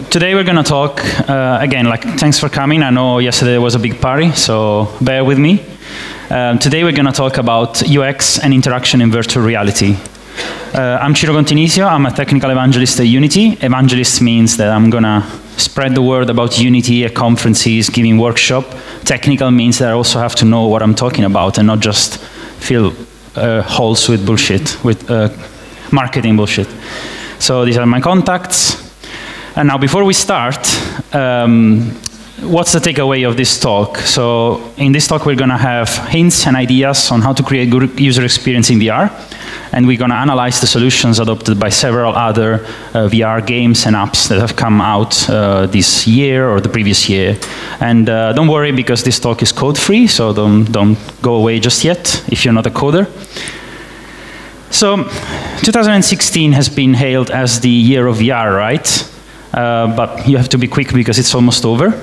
today we're going to talk, again, thanks for coming. I know yesterday was a big party, so bear with me. Today we're going to talk about UX and interaction in virtual reality. I'm Ciro Continisio. I'm a technical evangelist at Unity. Evangelist means that I'm going to spread the word about Unity at conferences, giving workshop. Technical means that I also have to know what I'm talking about and not just fill holes with bullshit, with marketing bullshit. So these are my contacts. And now before we start, what's the takeaway of this talk? So in this talk, we're going to have hints and ideas on how to create good user experience in VR. And we're going to analyze the solutions adopted by several other VR games and apps that have come out this year or the previous year. And don't worry, because this talk is code-free, so don't go away just yet if you're not a coder. So 2016 has been hailed as the year of VR, right? But you have to be quick because it's almost over.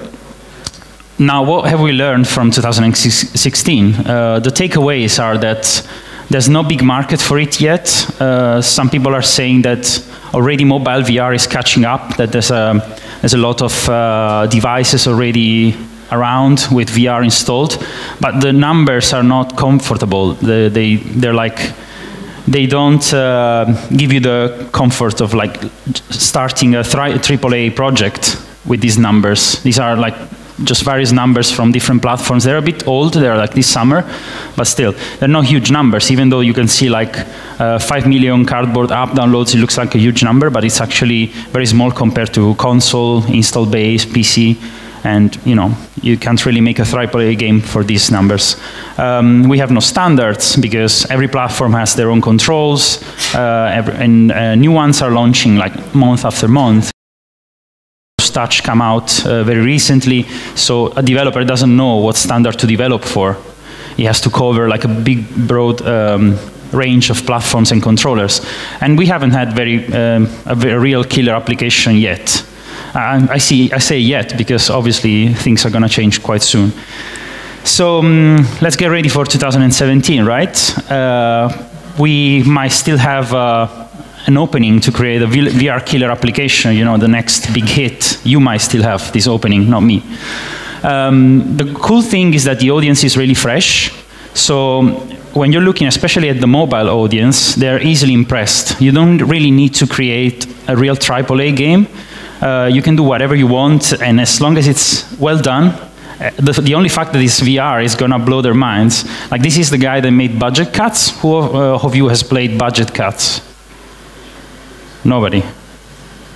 Now, what have we learned from 2016? The takeaways are that there's no big market for it yet. Some people are saying that already mobile VR is catching up, that there's a lot of devices already around with VR installed, but the numbers are not comfortable. They're like, they don't give you the comfort of like starting a AAA project with these numbers. These are like just various numbers from different platforms. They're a bit old, they're like this summer, but still, they're not huge numbers, even though you can see like 5 million cardboard app downloads, it looks like a huge number, but it's actually very small compared to console, install base, PC, and you can't really make a AAA game for these numbers. We have no standards because every platform has their own controls, and new ones are launching like month after month. Touch come out very recently, so a developer doesn't know what standard to develop for. He has to cover like a big, broad range of platforms and controllers. And we haven't had a real killer application yet. I say yet because obviously things are going to change quite soon. So let's get ready for 2017, right? We might still have an opening to create a VR killer application, the next big hit. You might still have this opening, not me. The cool thing is that the audience is really fresh. So when you're looking especially at the mobile audience, they're easily impressed. You don't really need to create a real AAA game. You can do whatever you want, and as long as it's well done, the only fact that it's VR is going to blow their minds. Like, this is the guy that made Budget Cats. Who of you has played Budget Cats? Nobody?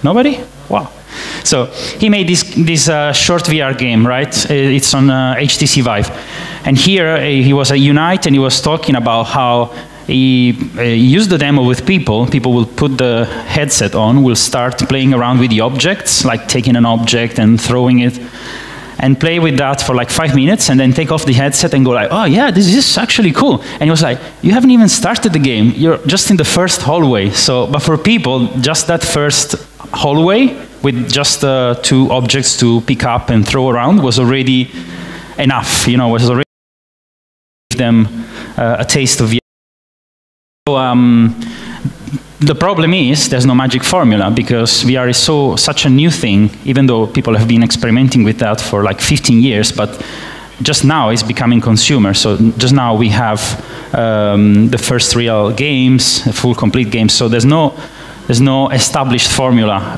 Nobody? Wow. So he made this short VR game, right? It's on HTC Vive. And here he was at Unite, and he was talking about how he used the demo with people. People will put the headset on, will start playing around with the objects, like taking an object and throwing it, and play with that for like 5 minutes, and then take off the headset and go like, oh yeah, this is actually cool. And he was like, you haven't even started the game. You're just in the first hallway. So, but for people, just that first hallway with just 2 objects to pick up and throw around was already enough. Was already give them a taste of VR. So, the problem is there's no magic formula because VR is such a new thing, even though people have been experimenting with that for like 15 years, but just now it's becoming consumer. So just now we have the first real games, full complete games. So there's no established formula.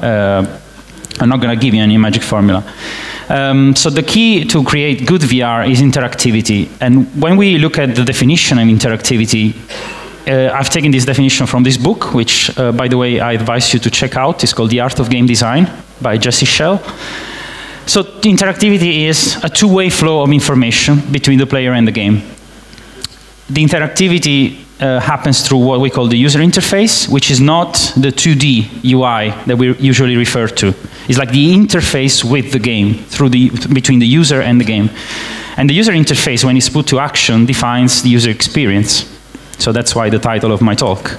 I'm not going to give you any magic formula. So the key to create good VR is interactivity. And when we look at the definition of interactivity, I've taken this definition from this book, which, by the way, I advise you to check out. It's called The Art of Game Design by Jesse Schell. So interactivity is a two-way flow of information between the player and the game. The interactivity happens through what we call the user interface, which is not the 2D UI that we usually refer to. It's like the interface with the game, between the user and the game. And the user interface, when it's put to action, defines the user experience. So that's why the title of my talk.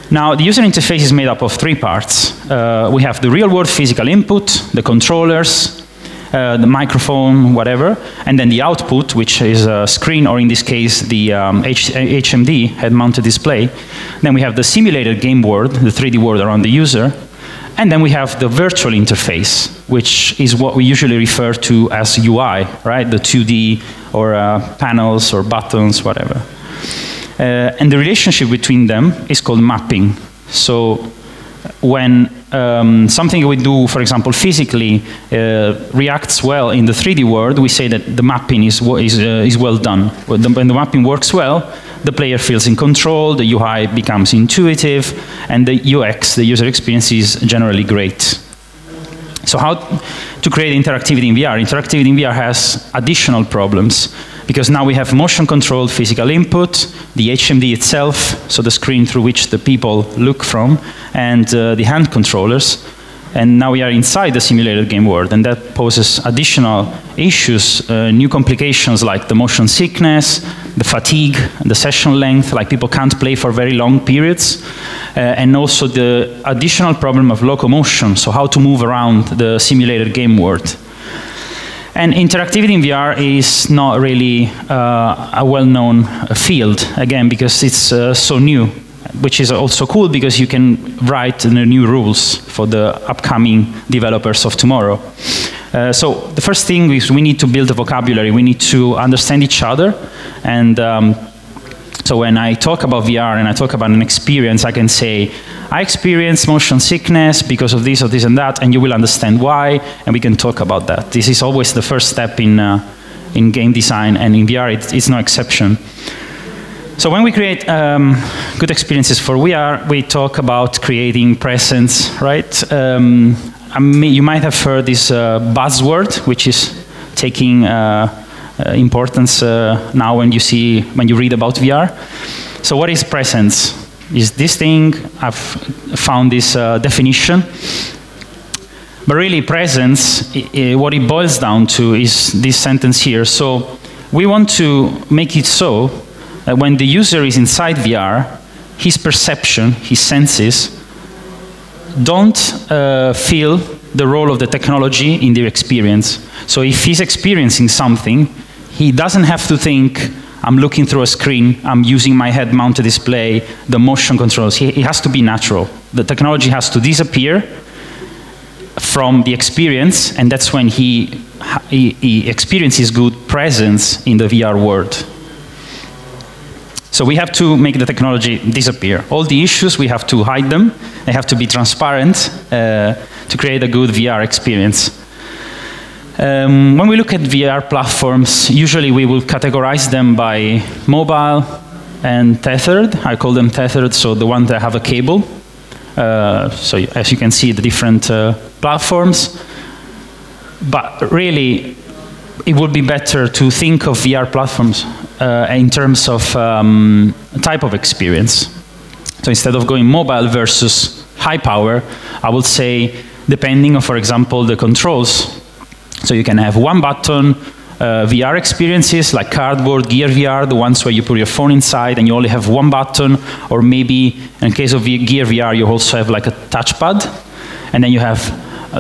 Now, the user interface is made up of 3 parts. We have the real-world physical input, the controllers, the microphone, whatever, and then the output, which is a screen, or in this case, the Hmd, head-mounted display. Then we have the simulated game world, the 3D world around the user, And then we have the virtual interface, which is what we usually refer to as UI, right? The 2D or panels or buttons, whatever. And the relationship between them is called mapping. So when something we do, for example, physically, reacts well in the 3D world, we say that the mapping is well done. When the mapping works well, the player feels in control, the UI becomes intuitive, and the UX, the user experience, is generally great. So how to create interactivity in VR? Interactivity in VR has additional problems, because now we have motion-controlled physical input, the Hmd itself, so the screen through which the people look from, and the hand controllers. And now we are inside the simulated game world, and that poses additional issues, new complications like the motion sickness, the fatigue, the session length, like people can't play for very long periods, and also the additional problem of locomotion, so how to move around the simulated game world. And interactivity in VR is not really a well-known field, again, because it's so new, which is also cool because you can write the new rules for the upcoming developers of tomorrow. So the first thing is we need to build a vocabulary. We need to understand each other. And so when I talk about VR and I talk about an experience, I can say, I experienced motion sickness because of this or this and that, and you will understand why, and we can talk about that. This is always the first step in game design, and in VR it's no exception. So when we create good experiences for VR, we talk about creating presence, right? You might have heard this buzzword, which is taking importance now when you read about VR. So what is presence? Is this thing, I've found this definition. But really presence, what it boils down to is this sentence here. So we want to make it so that when the user is inside VR, his perception, his senses, don't feel the role of the technology in their experience. So if he's experiencing something, he doesn't have to think, I'm looking through a screen, I'm using my head-mounted display, the motion controls. It has to be natural. The technology has to disappear from the experience, and that's when he experiences good presence in the VR world. So we have to make the technology disappear. All the issues, we have to hide them. They have to be transparent to create a good VR experience. When we look at VR platforms, usually we will categorize them by mobile and tethered. I call them tethered, so the ones that have a cable. So as you can see, the different platforms. But really, it would be better to think of VR platforms in terms of type of experience. So instead of going mobile versus high power, I would say, depending on, for example, the controls. So you can have one button VR experiences like cardboard, Gear VR, the ones where you put your phone inside and you only have one button, or maybe in case of Gear VR you also have like a touchpad, and then you have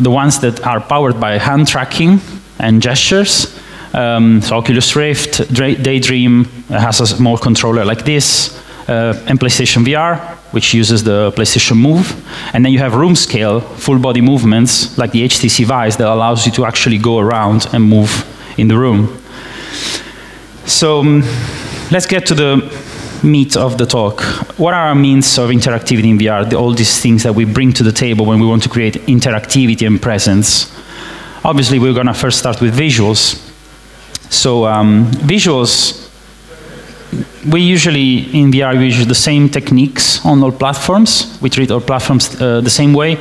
the ones that are powered by hand tracking and gestures. So Oculus Rift, Daydream has a small controller like this, and PlayStation VR, which uses the PlayStation Move. And then you have room scale, full body movements, like the HTC Vive, that allows you to actually go around and move in the room. So let's get to the meat of the talk. What are our means of interactivity in VR? All these things that we bring to the table when we want to create interactivity and presence. Obviously, we're going to first start with visuals. So visuals, we usually, in VR, we use the same techniques on all platforms. We treat all platforms the same way.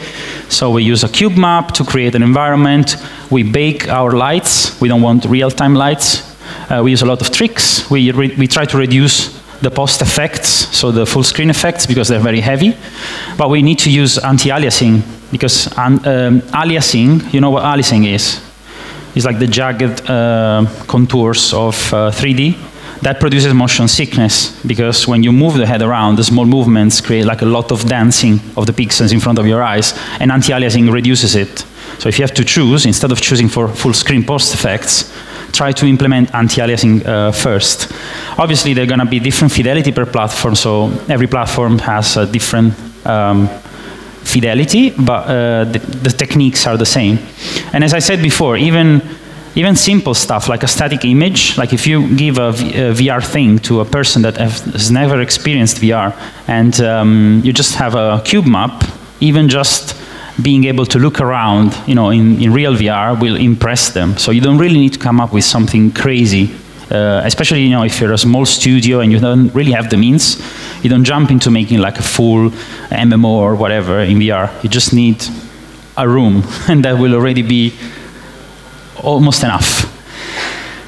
So we use a cube map to create an environment. We bake our lights. We don't want real-time lights. We use a lot of tricks. We try to reduce the post effects, so the full screen effects, because they're very heavy. But we need to use anti-aliasing, because aliasing, you know what aliasing is? It's like the jagged contours of 3D. That produces motion sickness, because when you move the head around, the small movements create like a lot of dancing of the pixels in front of your eyes, and anti-aliasing reduces it. So if you have to choose, instead of choosing for full screen post effects, try to implement anti-aliasing first. Obviously, there are going to be different fidelity per platform, so every platform has a different fidelity, but the techniques are the same. And as I said before, even simple stuff like a static image, like if you give a VR thing to a person that has never experienced VR, and you just have a cube map, even just being able to look around, in real VR will impress them. So you don't really need to come up with something crazy, especially if you're a small studio and you don't really have the means. You don't jump into making like a full MMO or whatever in VR. You just need a room, and that will already be almost enough.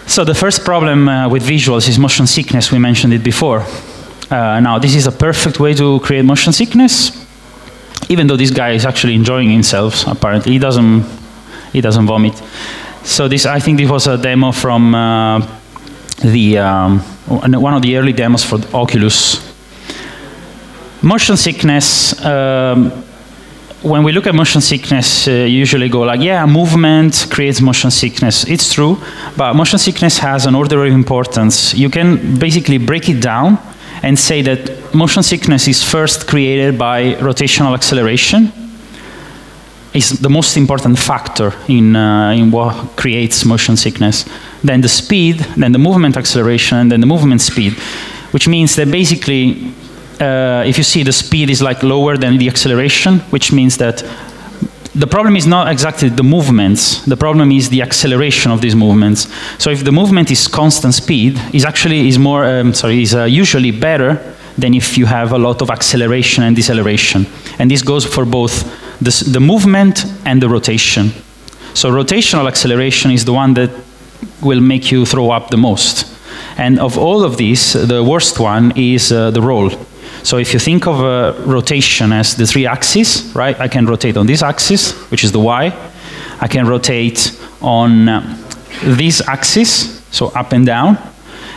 So the first problem with visuals is motion sickness. We mentioned it before. Now this is a perfect way to create motion sickness, even though this guy is actually enjoying himself. Apparently, he doesn't vomit. So I think this was a demo from one of the early demos for the Oculus. Motion sickness. When we look at motion sickness, you usually go like, yeah, movement creates motion sickness. It's true, but motion sickness has an order of importance. You can basically break it down and say that motion sickness is first created by rotational acceleration. It's the most important factor in what creates motion sickness. Then the speed, then the movement acceleration, and then the movement speed, which means that basically, if you see the speed is like lower than the acceleration, which means that the problem is not exactly the movements, the problem is the acceleration of these movements. So if the movement is constant speed, is usually better than if you have a lot of acceleration and deceleration. And this goes for both the movement and the rotation. So rotational acceleration is the one that will make you throw up the most. And of all of these, the worst one is the roll. So if you think of rotation as the three axes, right? I can rotate on this axis, which is the Y. I can rotate on this axis, so up and down.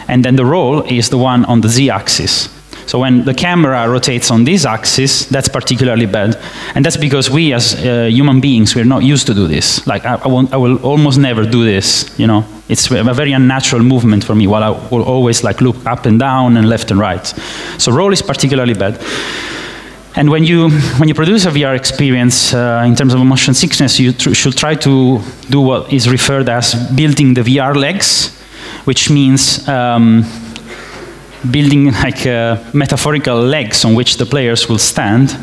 And then the roll is the one on the Z axis. So when the camera rotates on this axis, that's particularly bad. And that's because we as human beings, we're not used to do this. Like I will almost never do this, It's a very unnatural movement for me, while I will always like look up and down and left and right. So roll is particularly bad. And when you produce a VR experience in terms of motion sickness, you should try to do what is referred as building the VR legs, which means building like metaphorical legs on which the players will stand,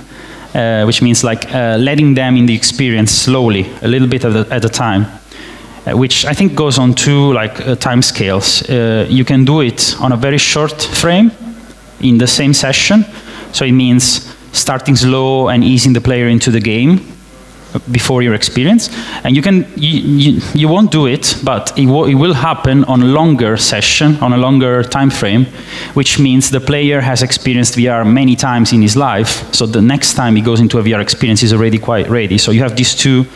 which means like letting them in the experience slowly, a little bit at a time, which I think goes on two time scales. You can do it on a very short frame in the same session, so it means starting slow and easing the player into the game before your experience, and you won't do it, but it will happen on a longer session, on a longer time frame, which means the player has experienced VR many times in his life, so the next time he goes into a VR experience is already quite ready. So you have these two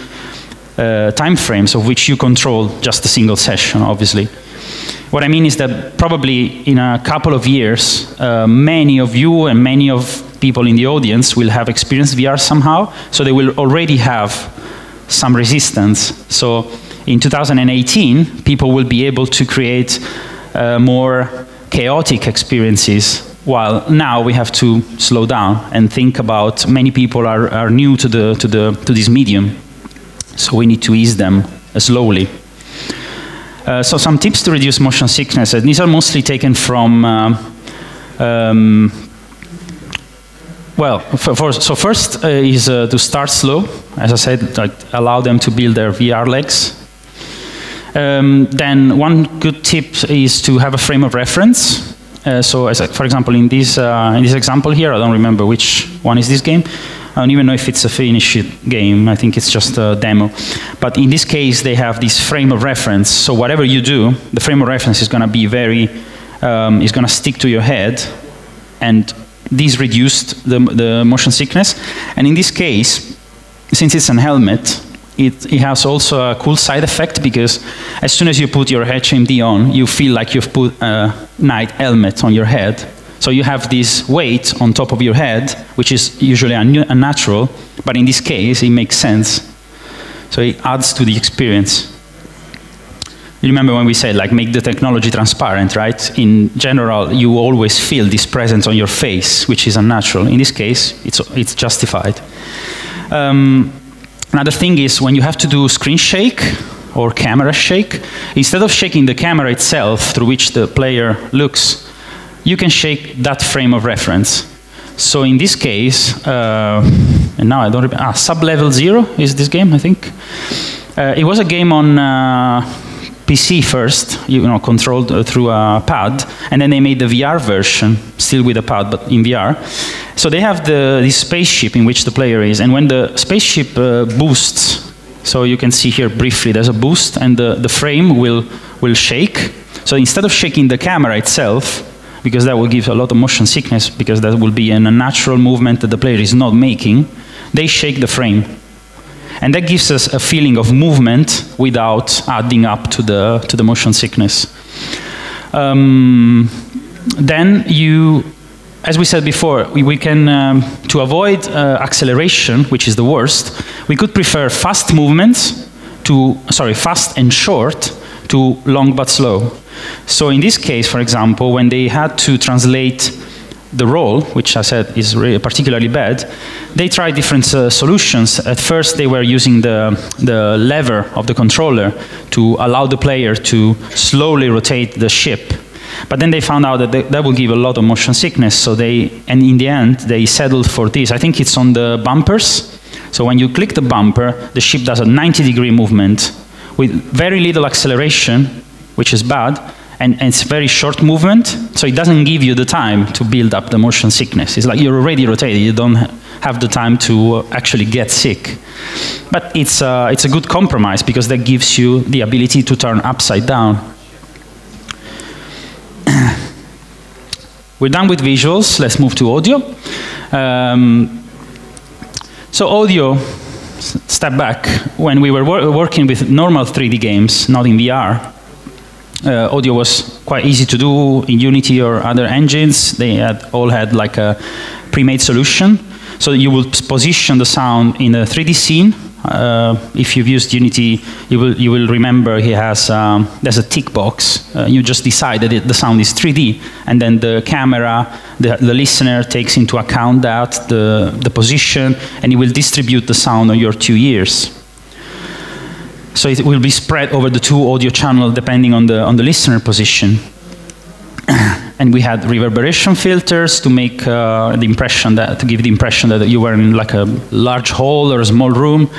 time frames of which you control just a single session, obviously. What I mean is that probably in a couple of years, many of you and many of people in the audience will have experienced VR somehow, so they will already have some resistance. So in 2018, people will be able to create more chaotic experiences, while now we have to slow down and think about many people are new to this medium, so we need to ease them slowly. So some tips to reduce motion sickness. These are mostly taken from so first is to start slow. As I said, allow them to build their VR legs. Then one good tip is to have a frame of reference. So for example, in this example here, I don't remember which one is this game. I don't even know if it's a finished game. I think it's just a demo. But in this case, they have this frame of reference. So whatever you do, the frame of reference is going to be is going to stick to your head, and this reduced the motion sickness. And in this case, since it's an helmet, it has also a cool side effect, because as soon as you put your Hmd on, you feel like you've put a night helmet on your head. So you have this weight on top of your head, which is usually unnatural, but in this case, it makes sense. So it adds to the experience. You remember when we said, make the technology transparent, right? In general, you always feel this presence on your face, which is unnatural. In this case, it's justified. Another thing is when you have to do screen shake or camera shake, instead of shaking the camera itself through which the player looks, you can shake that frame of reference. So in this case, and now I don't remember, Sub-Level 0 is this game, I think. It was a game on PC first, controlled through a pad, and then they made the VR version, still with a pad, but in VR. So they have this spaceship in which the player is, and when the spaceship boosts, so you can see here briefly, there's a boost, and the frame will shake. So instead of shaking the camera itself, because that will give a lot of motion sickness, because that will be an unnatural movement that the player is not making, they shake the frame. And that gives us a feeling of movement without adding up to the motion sickness. Then as we said before, we can, to avoid acceleration, which is the worst, we could prefer fast movements fast and short to long but slow. So in this case, for example, when they had to translate the roll, which I said is really particularly bad, they tried different solutions. At first, they were using the lever of the controller to allow the player to slowly rotate the ship. But then they found out that that would give a lot of motion sickness, so and in the end, they settled for this. I think it's on the bumpers. So when you click the bumper, the ship does a 90-degree movement with very little acceleration, which is bad, and it's very short movement, so it doesn't give you the time to build up the motion sickness. It's like you're already rotated, you don't have the time to actually get sick. But it's a good compromise, because that gives you the ability to turn upside down. We're done with visuals, let's move to audio. So audio, step back, when we were working with normal 3D games, not in VR, audio was quite easy to do in Unity or other engines. They all had like a pre-made solution. So you will position the sound in a 3D scene. If you've used Unity, you will remember there's a tick box. You just decide that the sound is 3D, and then the camera, the listener takes into account that, the position, and it will distribute the sound on your 2 ears. So it will be spread over the 2 audio channels depending on the listener position. And we had reverberation filters to make to give the impression that you were in like a large hall or a small room.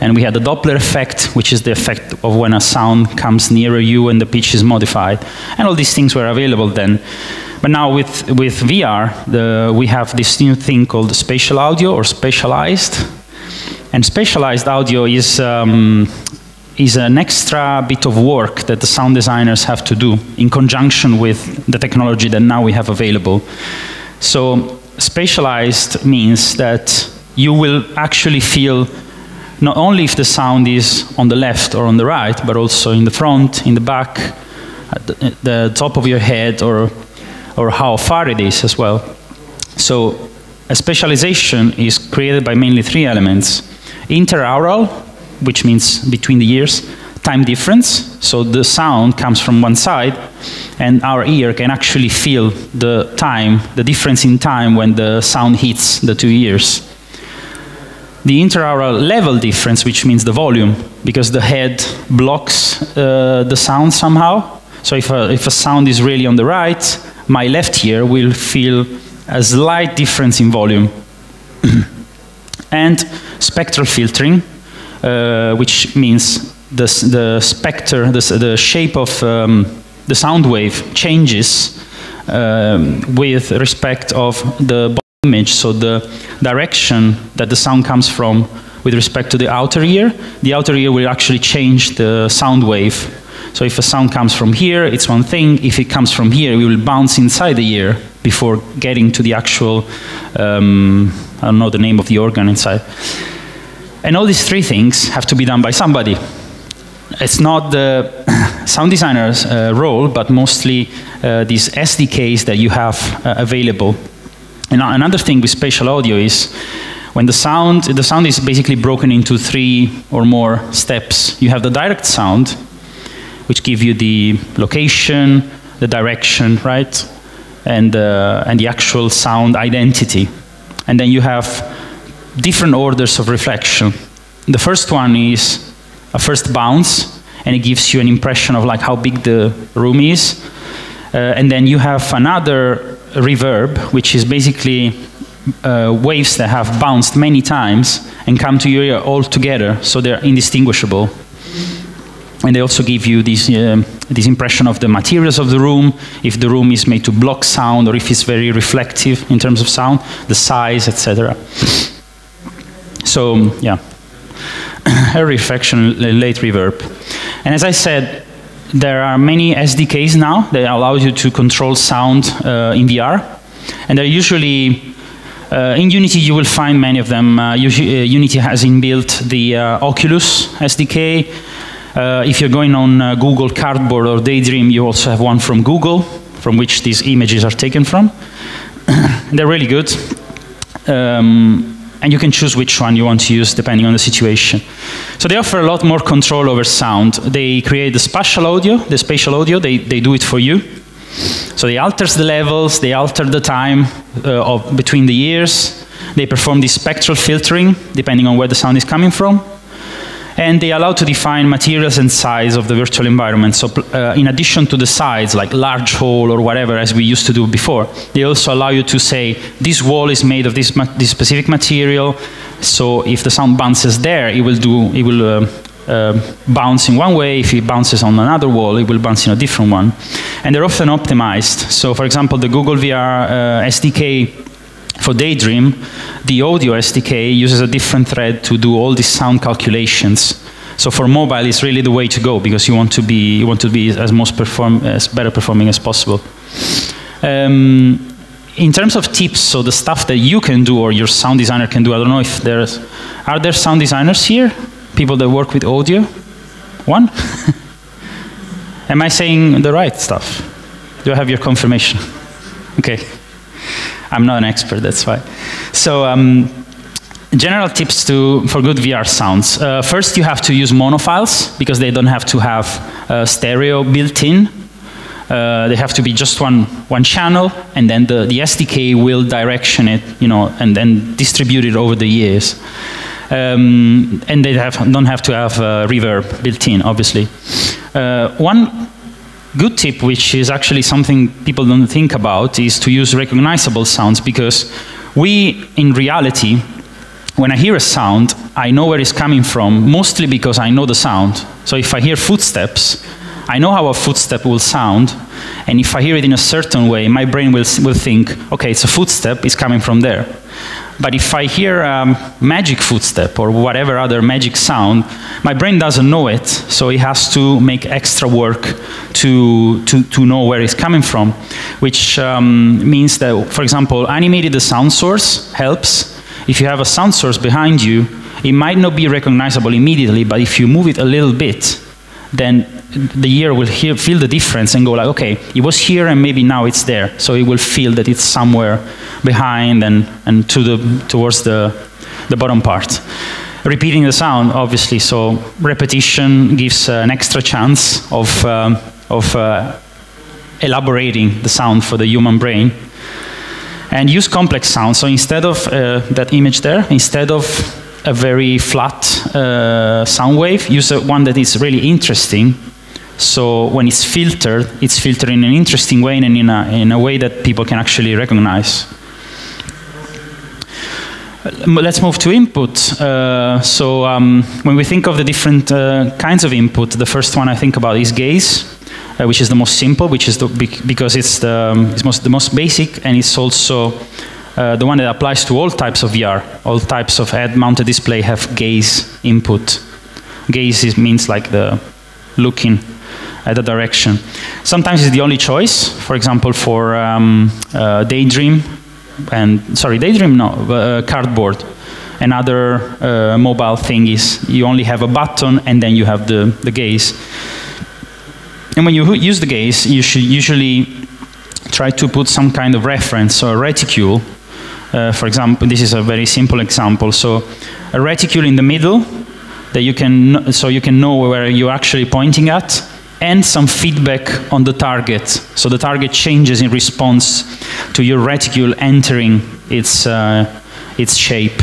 And we had the Doppler effect, which is the effect of when a sound comes nearer you and the pitch is modified. And all these things were available then. But now with VR, we have this new thing called spatial audio or spatialized. And spatialized audio is an extra bit of work that the sound designers have to do in conjunction with the technology that now we have available. So spatialized means that you will actually feel not only if the sound is on the left or on the right, but also in the front, in the back, at the top of your head, or how far it is as well. So a spatialization is created by mainly 3 elements. Interaural, which means between the ears, time difference, so the sound comes from one side, and our ear can actually feel the difference in time when the sound hits the 2 ears. The interaural level difference, which means the volume, because the head blocks the sound somehow. So if a sound is really on the right, my left ear will feel a slight difference in volume. And spectral filtering, which means the shape of the sound wave changes with respect of the body image, so the direction that the sound comes from with respect to the outer ear. The outer ear will actually change the sound wave. So if a sound comes from here, it's one thing. If it comes from here, it will bounce inside the ear before getting to the actual, I don't know the name of the organ inside. And all these 3 things have to be done by somebody. It's not the sound designer's role, but mostly these SDKs that you have available. And another thing with spatial audio is when the sound is basically broken into 3 or more steps. You have the direct sound, which give you the location, the direction, right? And the actual sound identity. And then you have different orders of reflection. The first one is a first bounce, and it gives you an impression of like how big the room is. And then you have another reverb, which is basically waves that have bounced many times and come to your ear all together, so they're indistinguishable. And they also give you this impression of the materials of the room, if the room is made to block sound or if it's very reflective in terms of sound, the size, etc. So, yeah, a reflection, late reverb. And as I said, there are many SDKs now that allow you to control sound in VR. And they're usually, in Unity you will find many of them. Unity has inbuilt the Oculus Sdk. If you're going on Google Cardboard or Daydream, you also have one from Google, from which these images are taken from. They're really good. And you can choose which one you want to use depending on the situation. So they offer a lot more control over sound. They create the spatial audio, they do it for you. So they alter the levels, they alter the time between the ears. They perform this spectral filtering depending on where the sound is coming from. And they allow to define materials and size of the virtual environment. So in addition to the size, like large hole or whatever, as we used to do before, they also allow you to say, this wall is made of this specific material, so if the sound bounces there, it will bounce in one way. If it bounces on another wall, it will bounce in a different one. And they're often optimized. So for example, the Google VR SDK for Daydream, the audio SDK uses a different thread to do all these sound calculations. So for mobile, it's really the way to go because you want to be as better performing as possible. In terms of tips, so the stuff that you can do or your sound designer can do, I don't know if are there sound designers here? People that work with audio? One? Am I saying the right stuff? Do I have your confirmation? Okay. I'm not an expert, that's why. So, general tips for good VR sounds. First, you have to use monofiles, because they don't have to have stereo built in. They have to be just one channel, and then the SDK will direction it, and then distribute it over the years. And they don't have to have reverb built in, obviously. One good tip, which is actually something people don't think about, is to use recognizable sounds, because in reality, when I hear a sound, I know where it's coming from, mostly because I know the sound. So if I hear footsteps, I know how a footstep will sound, and if I hear it in a certain way, my brain will think, okay, it's a footstep, it's coming from there. But if I hear a magic footstep or whatever other magic sound, my brain doesn't know it, so it has to make extra work to know where it's coming from, which means that, for example, animating the sound source helps. If you have a sound source behind you, it might not be recognizable immediately, but if you move it a little bit, then the ear will feel the difference and go like, okay, it was here and maybe now it's there. So it will feel that it's somewhere behind and towards the bottom part. Repeating the sound, obviously, so repetition gives an extra chance of elaborating the sound for the human brain. And use complex sounds. So instead of that image there, instead of a very flat sound wave, use one that is really interesting. So when it's filtered in an interesting way and in a way that people can actually recognize. Let's move to input. When we think of the different kinds of input, the first one I think about is gaze, which is the most simple, which is because it's the most basic, and it's also the one that applies to all types of VR. All types of head-mounted display have gaze input. Gaze means like the looking at the direction. Sometimes it's the only choice. For example, for Daydream, Cardboard. Another mobile thing is you only have a button and then you have the gaze. And when you use the gaze, you should usually try to put some kind of reference or reticule. For example, this is a very simple example. So a reticule in the middle that you can know where you're actually pointing at, and some feedback on the target. So the target changes in response to your reticule entering its shape.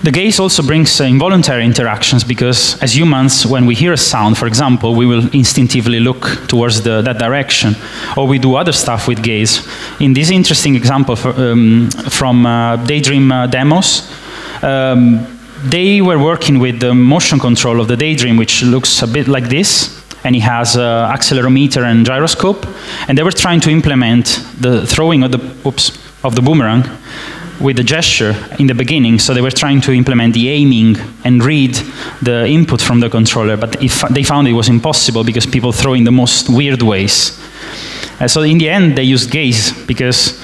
The gaze also brings involuntary interactions, because as humans, when we hear a sound, for example, we will instinctively look towards that direction, or we do other stuff with gaze. In this interesting example from Daydream demos, they were working with the motion control of the Daydream, which looks a bit like this, and it has an accelerometer and gyroscope, and they were trying to implement the throwing of the boomerang with the gesture in the beginning. So they were trying to implement the aiming and read the input from the controller, but they found it was impossible because people throw in the most weird ways. So in the end, they used gaze, because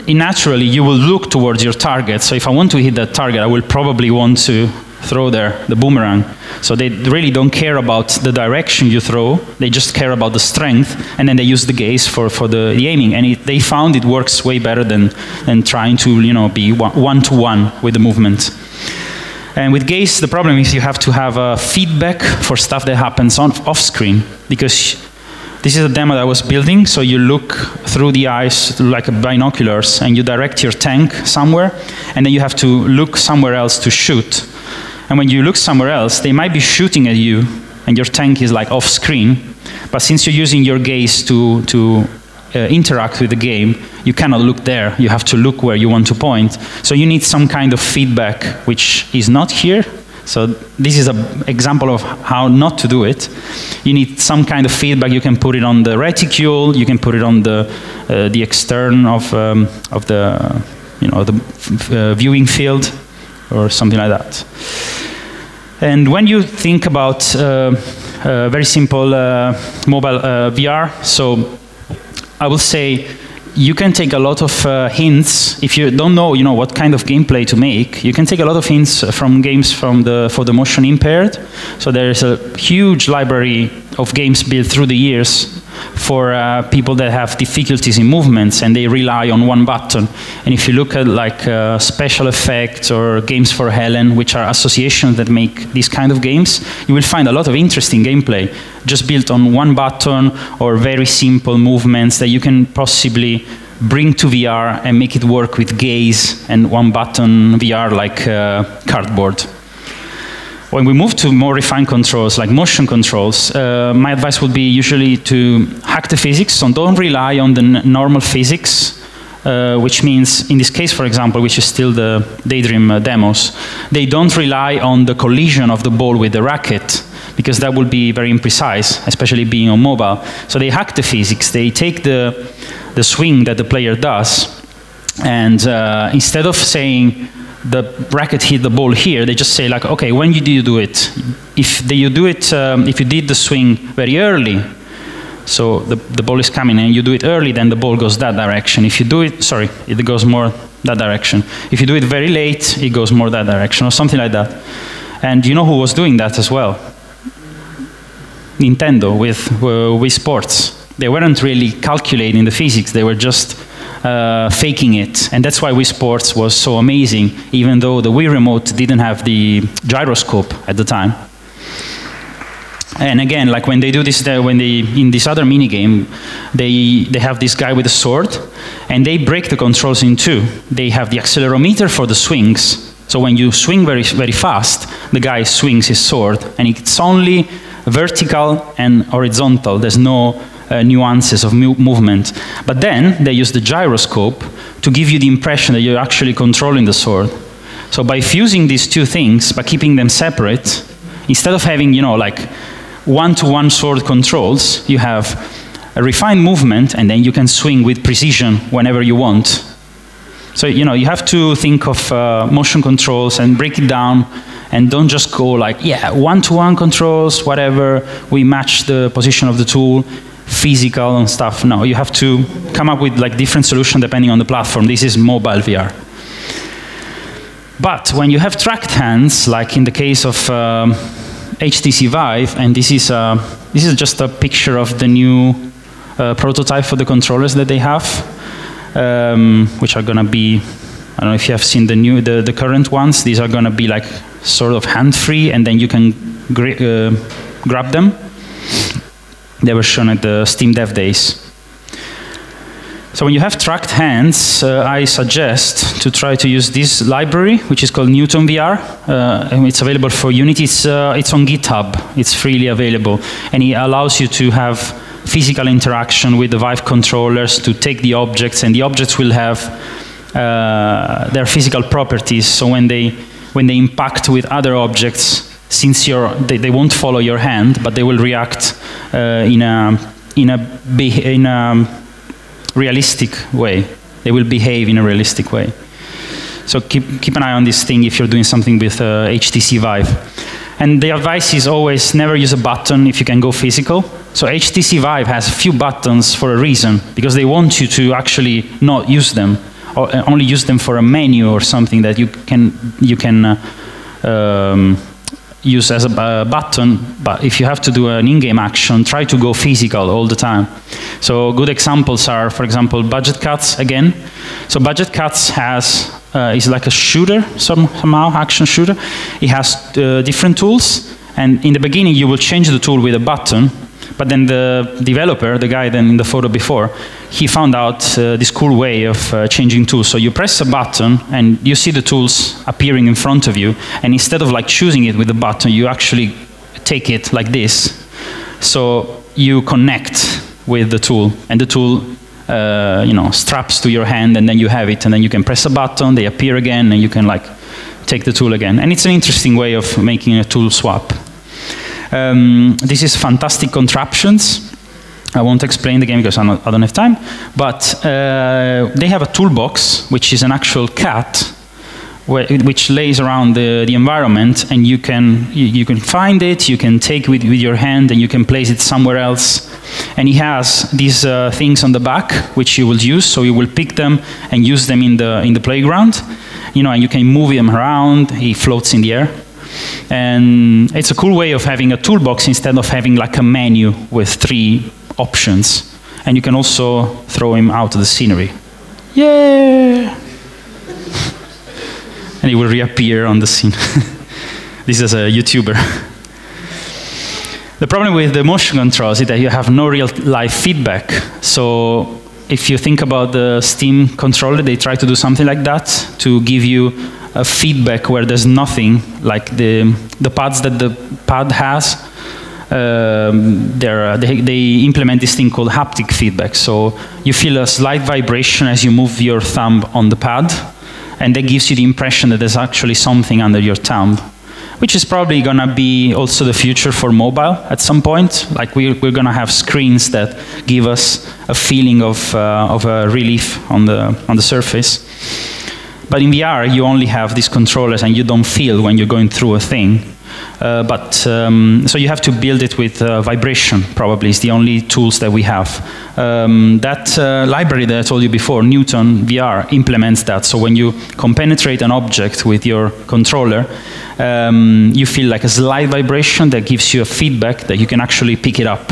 naturally you will look towards your target. So if I want to hit that target, I will probably want to throw the boomerang. So they really don't care about the direction you throw, they just care about the strength, and then they use the gaze for the aiming, and they found it works way better than trying to be one-to-one with the movement. And with gaze, the problem is you have to have feedback for stuff that happens off-screen, because this is a demo that I was building, so you look through the eyes like binoculars, and you direct your tank somewhere, and then you have to look somewhere else to shoot. And when you look somewhere else, they might be shooting at you, and your tank is like off screen. But since you're using your gaze to interact with the game, you cannot look there. You have to look where you want to point. So you need some kind of feedback, which is not here. So this is an example of how not to do it. You need some kind of feedback. You can put it on the reticule. You can put it on the extern of the viewing field, or something like that. And when you think about very simple mobile VR, so I will say you can take a lot of hints. If you don't know, what kind of gameplay to make, you can take a lot of hints from games for the motion impaired. So there is a huge library of games built through the years for people that have difficulties in movements, and they rely on one button. And if you look at like Spatial Effects or Games for Helen, which are associations that make these kind of games, you will find a lot of interesting gameplay just built on one button, or very simple movements that you can possibly bring to VR and make it work with gaze and one button VR like cardboard. When we move to more refined controls, like motion controls, my advice would be usually to hack the physics. So don't rely on the normal physics, which means, in this case, for example, which is still the Daydream demos, they don't rely on the collision of the ball with the racket, because that would be very imprecise, especially being on mobile. So they hack the physics. They take the swing that the player does, and instead of saying, the racket hit the ball here, they just say like, okay, when do you do it? If you did the swing very early, so the ball is coming and you do it early, then the ball goes that direction. If you do it, sorry, it goes more that direction. If you do it very late, it goes more that direction, or something like that. And you know who was doing that as well? Nintendo with Wii Sports. They weren't really calculating the physics, they were just faking it, and that's why Wii Sports was so amazing, even though the Wii Remote didn't have the gyroscope at the time. And again, like when they do this, in this other minigame, they have this guy with a sword, and they break the controls in two. They have the accelerometer for the swings, so when you swing very, very fast, the guy swings his sword, and it's only vertical and horizontal. There's no nuances of movement. But then they use the gyroscope to give you the impression that you're actually controlling the sword. So by fusing these two things, by keeping them separate, instead of having, like one-to-one sword controls, you have a refined movement, and then you can swing with precision whenever you want. So, you have to think of motion controls and break it down, and don't just go like, yeah, one-to-one controls, whatever, we match the position of the tool, physical and stuff. No, you have to come up with like different solutions depending on the platform. This is mobile VR. But when you have tracked hands, like in the case of HTC Vive, and this is just a picture of the new prototype for the controllers that they have, which are going to be, I don't know if you have seen the current ones. These are going to be like sort of hand-free, and then you can grab them. They were shown at the Steam Dev Days. So when you have tracked hands, I suggest to try to use this library, which is called Newton VR. And it's available for Unity. It's on GitHub. It's freely available. And it allows you to have physical interaction with the Vive controllers to take the objects, and the objects will have their physical properties. So when they impact with other objects, since they won't follow your hand, but they will react in a realistic way. They will behave in a realistic way. So keep an eye on this thing if you're doing something with HTC Vive. And the advice is always never use a button if you can go physical. So HTC Vive has a few buttons for a reason, because they want you to actually not use them, or only use them for a menu or something that you can use as a button. But if you have to do an in-game action, try to go physical all the time. So good examples are, for example, budget cuts again. So budget cuts is like a shooter, somehow, action shooter. It has different tools, and in the beginning you will change the tool with a button, but then the developer, the guy then in the photo before, he found out this cool way of changing tools. So you press a button and you see the tools appearing in front of you, and instead of like choosing it with the button, you actually take it like this. So you connect with the tool, and the tool straps to your hand, and then you have it, and then you can press a button, they appear again, and you can like take the tool again. And it's an interesting way of making a tool swap. This is Fantastic Contraptions. I won't explain the game because I don't have time, but they have a toolbox, which is an actual cat, which lays around the environment, and you can find it, you can take it with your hand, and you can place it somewhere else. And he has these things on the back, which you will use, so you will pick them and use them in the playground, and you can move him around. He floats in the air. And it's a cool way of having a toolbox instead of having like a menu with 3 options. And you can also throw him out of the scenery. Yeah! And he will reappear on the scene. This is a YouTuber. The problem with the motion controls is that you have no real live feedback. So if you think about the Steam controller, they try to do something like that to give you a feedback where there's nothing, like the pads that the pad has. They implement this thing called haptic feedback. So you feel a slight vibration as you move your thumb on the pad, and that gives you the impression that there's actually something under your thumb, which is probably going to be also the future for mobile at some point. Like we're going to have screens that give us a feeling of a relief on the surface. But in VR, you only have these controllers, and you don't feel when you're going through a thing. So you have to build it with vibration, probably, is the only tools that we have. That library that I told you before, Newton VR, implements that. So when you compenetrate an object with your controller, you feel like a slight vibration that gives you a feedback that you can actually pick it up.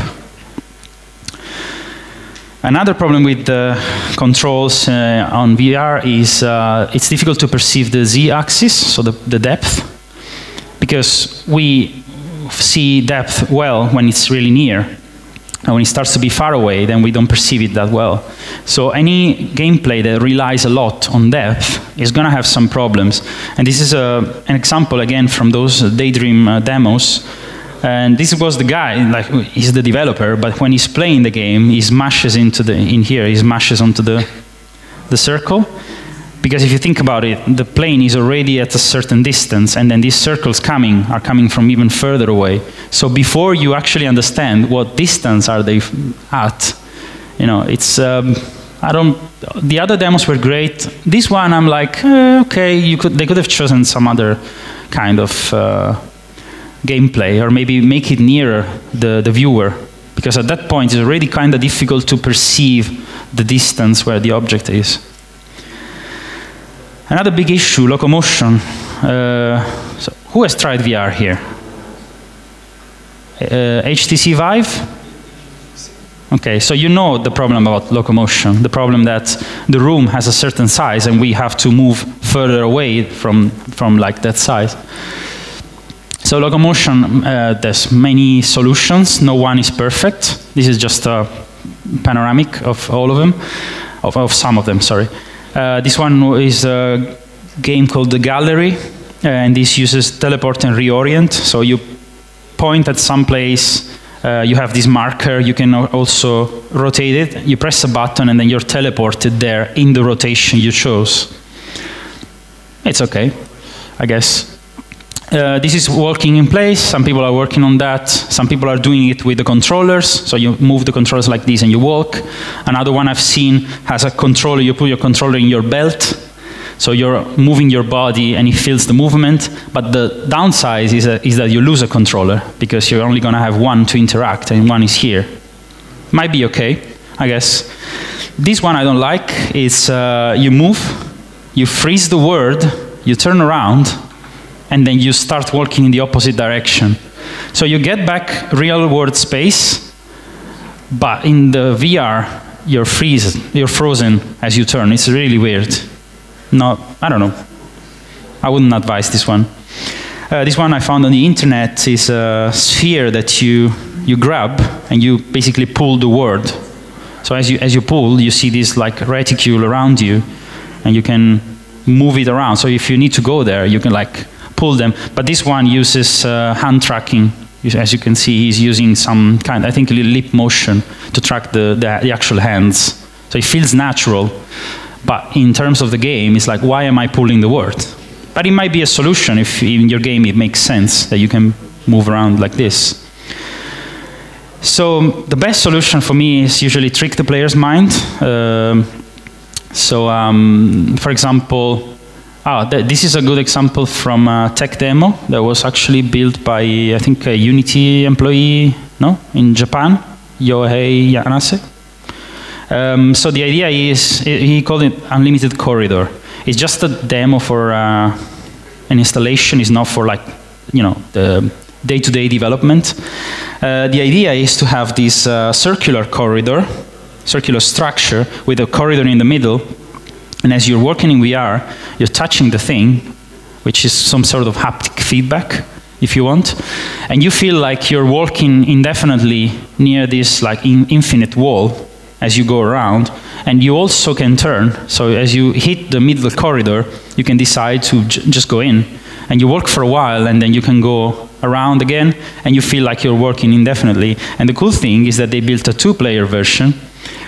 Another problem with the controls on VR is it's difficult to perceive the z-axis, so the depth, because we see depth well when it's really near. And when it starts to be far away, then we don't perceive it that well. So any gameplay that relies a lot on depth is going to have some problems. And this is an example, again, from those Daydream demos. And this was the guy, like he's the developer, but when he's playing the game, he smashes he smashes onto the circle. Because if you think about it, the plane is already at a certain distance, and then these circles are coming from even further away. So before you actually understand what distance are they at, it's the other demos were great. This one, I'm like, okay, they could have chosen some other kind of gameplay, or maybe make it nearer the viewer, because at that point it's already kind of difficult to perceive the distance where the object is. Another big issue, locomotion. So who has tried VR here? HTC Vive? Okay, so you know the problem about locomotion, the problem that the room has a certain size and we have to move further away from like that size. So locomotion, there's many solutions. No one is perfect. This is just a panoramic of all of them. of some of them, sorry. This one is a game called The Gallery, and this uses teleport and reorient. So you point at some place, you have this marker, you can also rotate it, you press a button, and then you're teleported there in the rotation you chose. It's okay, I guess. This is walking in place. Some people are working on that. Some people are doing it with the controllers. So you move the controllers like this and you walk. Another one I've seen has a controller. You put your controller in your belt. So you're moving your body and it feels the movement. But the downside is that you lose a controller because you're only going to have one to interact and one is here. Might be okay, I guess. This one I don't like. It's you move, you freeze the word, you turn around, and then you start walking in the opposite direction. So you get back real world space, but in the VR, you're frozen as you turn. It's really weird. I don't know. I wouldn't advise this one. This one I found on the internet is a sphere that you grab, and you basically pull the word. So as you pull, you see this like reticule around you, and you can move it around. So if you need to go there, you can like pull them. But this one uses hand tracking. As you can see, he's using some kind, I think, lip motion to track the actual hands. So it feels natural. But in terms of the game, it's like, why am I pulling the word? But it might be a solution if in your game it makes sense that you can move around like this. So the best solution for me is usually trick the player's mind. For example, this is a good example from a tech demo that was actually built by, I think, a Unity employee, in Japan, Yohei Yanase. So the idea is, he called it Unlimited Corridor. It's just a demo for an installation. It's not for the day-to-day development. The idea is to have this circular corridor, circular structure with a corridor in the middle. And as you're working in VR, you're touching the thing, which is some sort of haptic feedback, if you want. And you feel like you're walking indefinitely near this infinite wall as you go around. And you also can turn. So as you hit the middle corridor, you can decide to just go in. And you walk for a while, and then you can go around again, and you feel like you're working indefinitely. And the cool thing is that they built a two-player version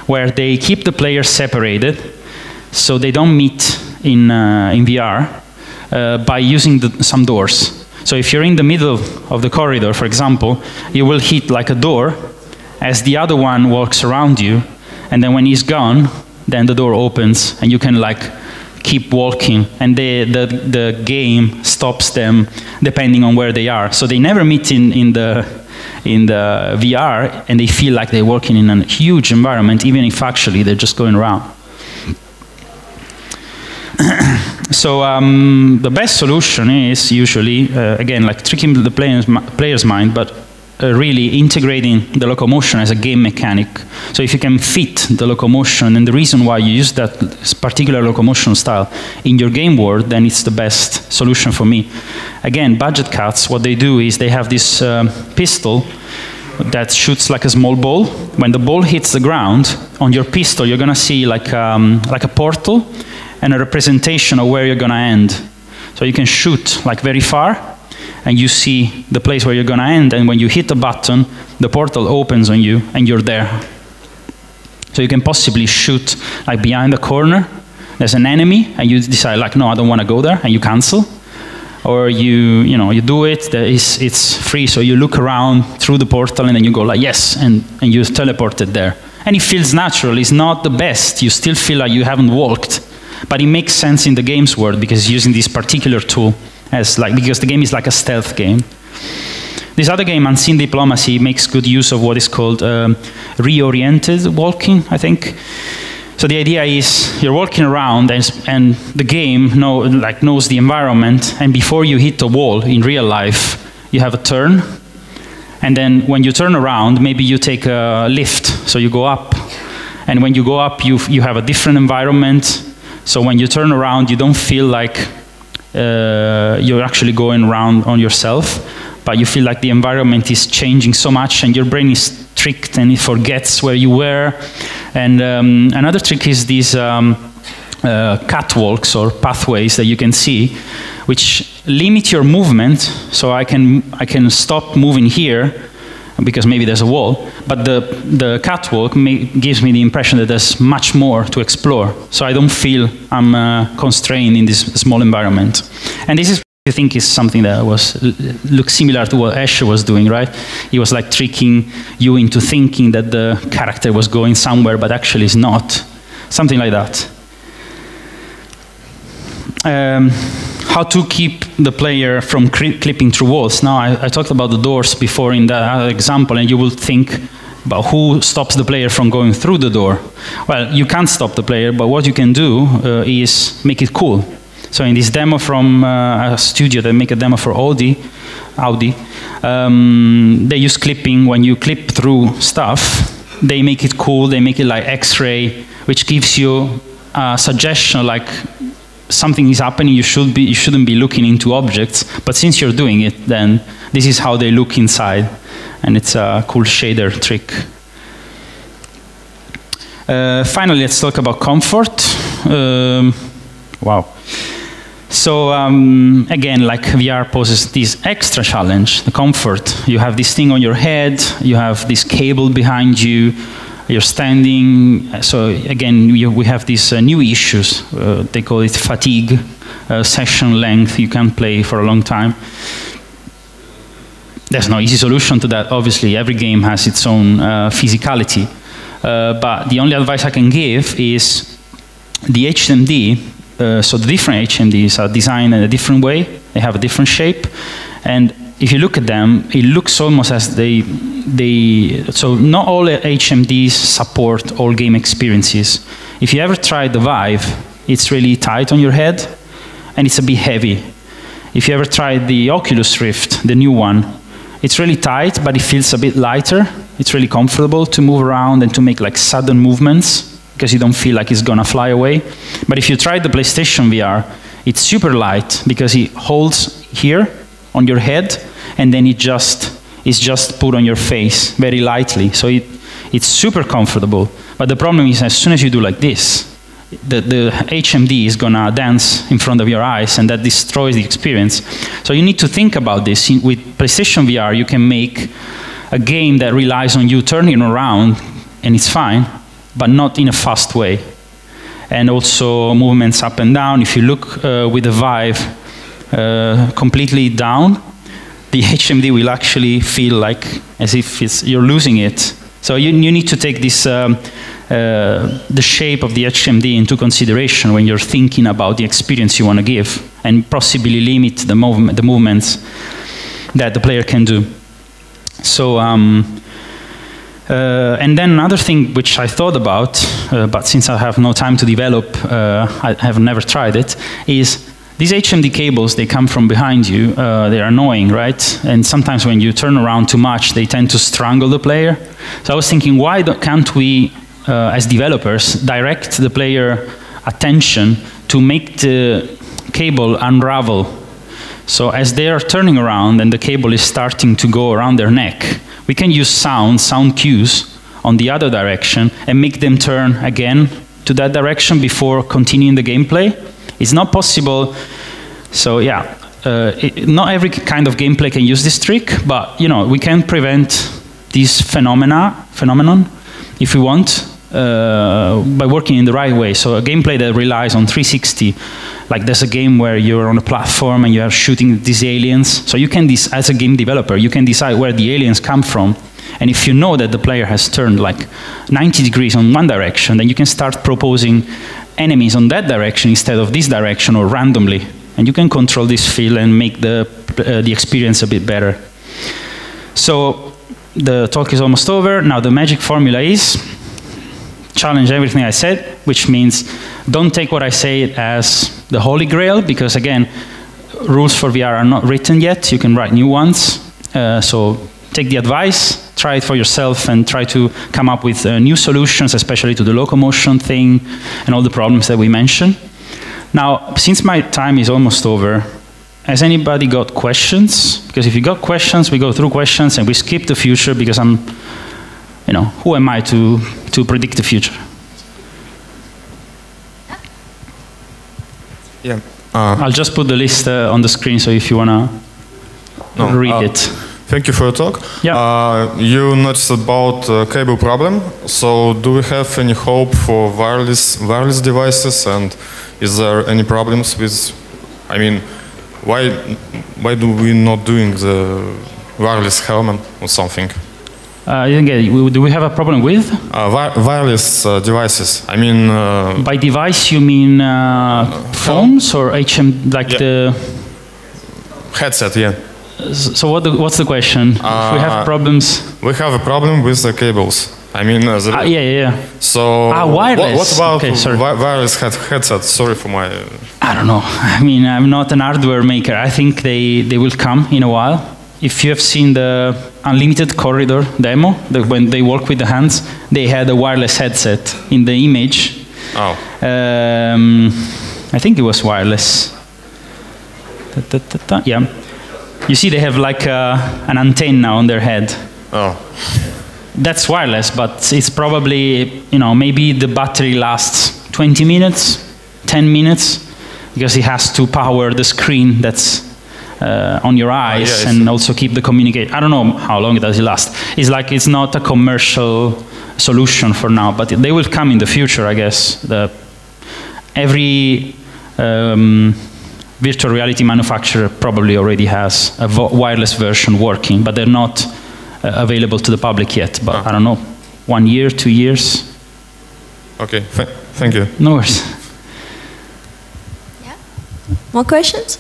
where they keep the players separated, so they don't meet in VR by using some doors. So if you're in the middle of the corridor, for example, you will hit like a door as the other one walks around you, and then when he's gone, then the door opens, and you can keep walking, and the game stops them depending on where they are. So they never meet in the VR, and they feel like they're working in a huge environment, even if actually they're just going around. So the best solution is usually, again, tricking the player's mind, but really integrating the locomotion as a game mechanic. So if you can fit the locomotion and the reason why you use that particular locomotion style in your game world, then it's the best solution for me. Again, budget cuts, what they do is they have this pistol that shoots like a small ball. When the ball hits the ground, on your pistol, you're going to see like a portal and a representation of where you're going to end. So you can shoot very far, and you see the place where you're going to end, and when you hit the button, the portal opens on you, and you're there. So you can possibly shoot behind the corner. There's an enemy, and you decide no, I don't want to go there, and you cancel. Or you do it, it's free, so you look around through the portal, and then you go yes, and you're teleported there. And it feels natural. It's not the best. You still feel like you haven't walked. But it makes sense in the game's world because it's using this particular tool because the game is like a stealth game. This other game, Unseen Diplomacy, makes good use of what is called reoriented bulking, I think. So the idea is you're walking around and the game knows the environment, and before you hit the wall in real life, you have a turn. And then when you turn around, maybe you take a lift, so you go up. And when you go up, you have a different environment. So when you turn around, you don't feel like you're actually going around on yourself, but you feel like the environment is changing so much, and your brain is tricked, and it forgets where you were. And another trick is these catwalks or pathways that you can see, which limit your movement. So I can stop moving here because maybe there's a wall, but the catwalk gives me the impression that there's much more to explore. So I don't feel I'm constrained in this small environment. And this is, I think, is something that looks similar to what Escher was doing, right? He was like tricking you into thinking that the character was going somewhere, but actually is not. Something like that. How to keep the player from clipping through walls. Now, I talked about the doors before in that example, and you will think about who stops the player from going through the door. Well, you can't stop the player, but what you can do is make it cool. So in this demo from a studio that make a demo for Audi, they use clipping. When you clip through stuff, they make it cool. They make it like X-ray, which gives you a suggestion like something is happening. You shouldn't be looking into objects, but since you're doing it, then this is how they look inside, and it's a cool shader trick. Finally, let's talk about comfort. Wow. So again, like VR poses this extra challenge, the comfort. You have this thing on your head, you have this cable behind you, you're standing. So again, we have these new issues. They call it fatigue, session length. You can't play for a long time. There's no easy solution to that. Obviously, every game has its own physicality. But the only advice I can give is the HMD. So the different HMDs are designed in a different way. They have a different shape. And if you look at them, it looks almost as so not all HMDs support all game experiences. If you ever tried the Vive, it's really tight on your head, and it's a bit heavy. If you ever tried the Oculus Rift, the new one, it's really tight, but it feels a bit lighter. It's really comfortable to move around and to make like sudden movements, because you don't feel like it's gonna fly away. But if you try the PlayStation VR, it's super light because it holds here on your head, and then it's just put on your face very lightly. So it's super comfortable. But the problem is, as soon as you do like this, the HMD is gonna dance in front of your eyes, and that destroys the experience. So you need to think about this. With PlayStation VR, you can make a game that relies on you turning around, and it's fine, but not in a fast way. And also movements up and down. If you look with the Vive completely down, the HMD will actually feel like as if you're losing it. So you need to take this, the shape of the HMD into consideration when you're thinking about the experience you want to give, and possibly limit the movements that the player can do. So, and then another thing which I thought about, but since I have no time to develop, I have never tried it, is these Hmd cables, they come from behind you. They're annoying, right? And sometimes when you turn around too much, they tend to strangle the player. So I was thinking, why can't we, as developers, direct the player attention to make the cable unravel? So as they are turning around and the cable is starting to go around their neck, we can use sound cues on the other direction and make them turn again to that direction before continuing the gameplay. It's not possible. So yeah, not every kind of gameplay can use this trick, but we can prevent this phenomenon if we want by working in the right way. So a gameplay that relies on 360, like there's a game where you're on a platform and you are shooting these aliens. So you can, as a game developer, you can decide where the aliens come from. And if you know that the player has turned like 90 degrees on one direction, then you can start proposing enemies on that direction instead of this direction, or randomly. And you can control this field and make the experience a bit better. So the talk is almost over. Now the magic formula is challenge everything I said, which means don't take what I say as the holy grail, because again, rules for VR are not written yet. You can write new ones. So take the advice, try it for yourself, and try to come up with new solutions, especially to the locomotion thing and all the problems that we mentioned. Now, since my time is almost over, has anybody got questions? Because if you got questions, we go through questions and we skip the future, because who am I to predict the future? Yeah. I'll just put the list on the screen, so if you want to read it. Thank you for your talk. Yeah. You noticed about cable problem. So do we have any hope for wireless devices, and is there any problems with, I mean, why do we not doing the wireless helmet or something? I didn't get it. Do we have a problem with? Wireless devices. I mean... By device you mean phones or like the... Headset, yeah. So what's the question? If we have problems? We have a problem with the cables. I mean... yeah. So... wireless. What about wireless headsets? Sorry for my... I don't know. I mean, I'm not an hardware maker. I think they will come in a while. If you have seen the Unlimited Corridor demo, when they work with the hands, they had a wireless headset in the image. Oh. I think it was wireless. Yeah. You see they have like an antenna on their head. Oh. That's wireless, but it's probably, maybe the battery lasts 20 minutes, 10 minutes, because it has to power the screen that's on your eyes and also keep the communication. I don't know how long does it last. It's like it's not a commercial solution for now, but they will come in the future, I guess. Every virtual reality manufacturer probably already has a wireless version working, but they're not available to the public yet. But I don't know, 1 year, 2 years. Okay, thank you. No worries. Yeah. More questions?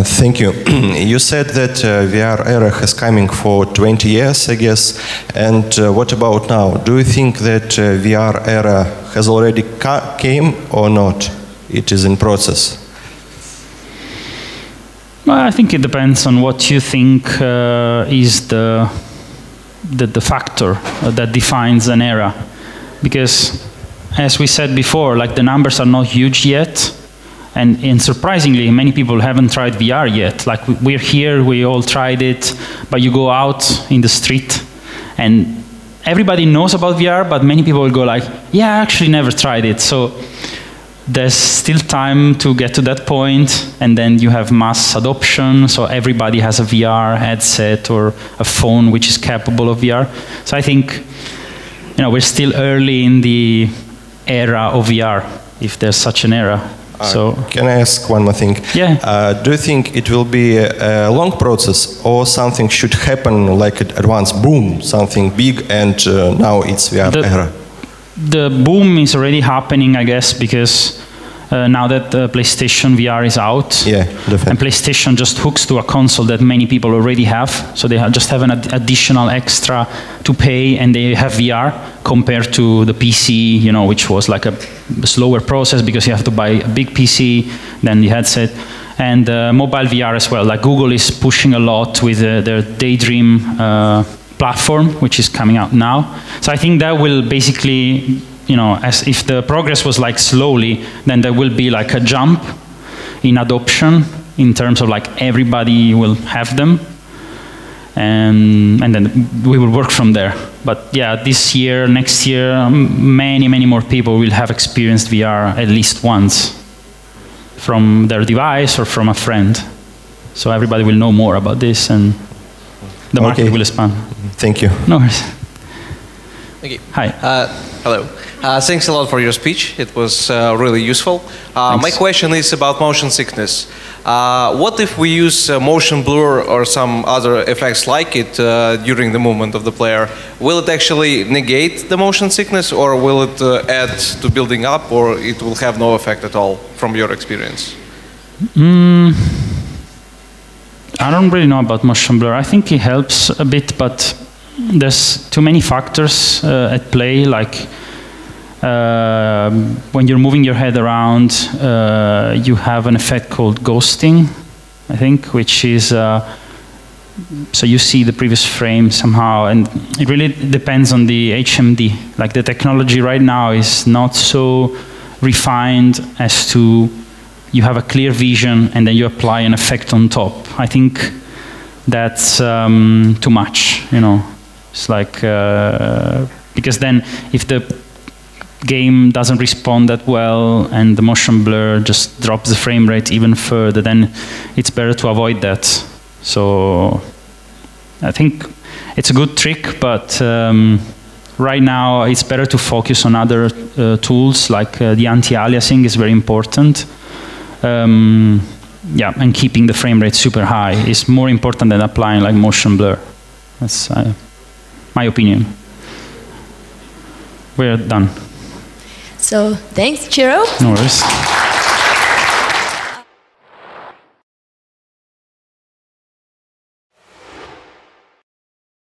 Thank you. You said that VR era has coming for 20 years, I guess. And what about now? Do you think that VR era has already came or not? It is in process. Well, I think it depends on what you think is the factor that defines an era. Because, as we said before, like the numbers are not huge yet. And surprisingly, many people haven't tried VR yet. Like we're here, we all tried it, but you go out in the street and everybody knows about VR, but many people will go like, yeah, I actually never tried it. So there's still time to get to that point, and then you have mass adoption, so everybody has a VR headset or a phone which is capable of VR. So I think, we're still early in the era of VR, if there's such an era. Can I ask one more thing? Yeah. Do you think it will be a long process, or something should happen like at once, boom, something big, and now it's VR era? The boom is already happening, I guess, because now that PlayStation VR is out, and PlayStation just hooks to a console that many people already have, so they just have an additional extra to pay, and they have VR compared to the PC, which was like a slower process because you have to buy a big PC, then the headset, and mobile VR as well. Like Google is pushing a lot with their Daydream platform, which is coming out now. So I think that will basically, as if the progress was like slowly, then there will be like a jump in adoption in terms of like everybody will have them, and then we will work from there. But yeah, this year, next year, many more people will have experienced VR at least once from their device or from a friend. So everybody will know more about this, and the market will expand. Thank you. No worries. Okay. Hi. Hello. Thanks a lot for your speech. It was really useful. My question is about motion sickness. What if we use motion blur or some other effects like it during the movement of the player? Will it actually negate the motion sickness, or will it add to building up, or it will have no effect at all from your experience? I don't really know about motion blur. I think it helps a bit, but there's too many factors at play, like when you're moving your head around, you have an effect called ghosting, I think, which is, so you see the previous frame somehow, and it really depends on the Hmd. Like the technology right now is not so refined as to you have a clear vision and then you apply an effect on top. I think that's too much, you know. It's like, because then if the game doesn't respond that well and the motion blur just drops the frame rate even further, then it's better to avoid that. So I think it's a good trick, but right now it's better to focus on other tools, like the anti-aliasing is very important. Yeah, and keeping the frame rate super high is more important than applying like motion blur. That's my opinion. We're done. So thanks, Ciro. No worries.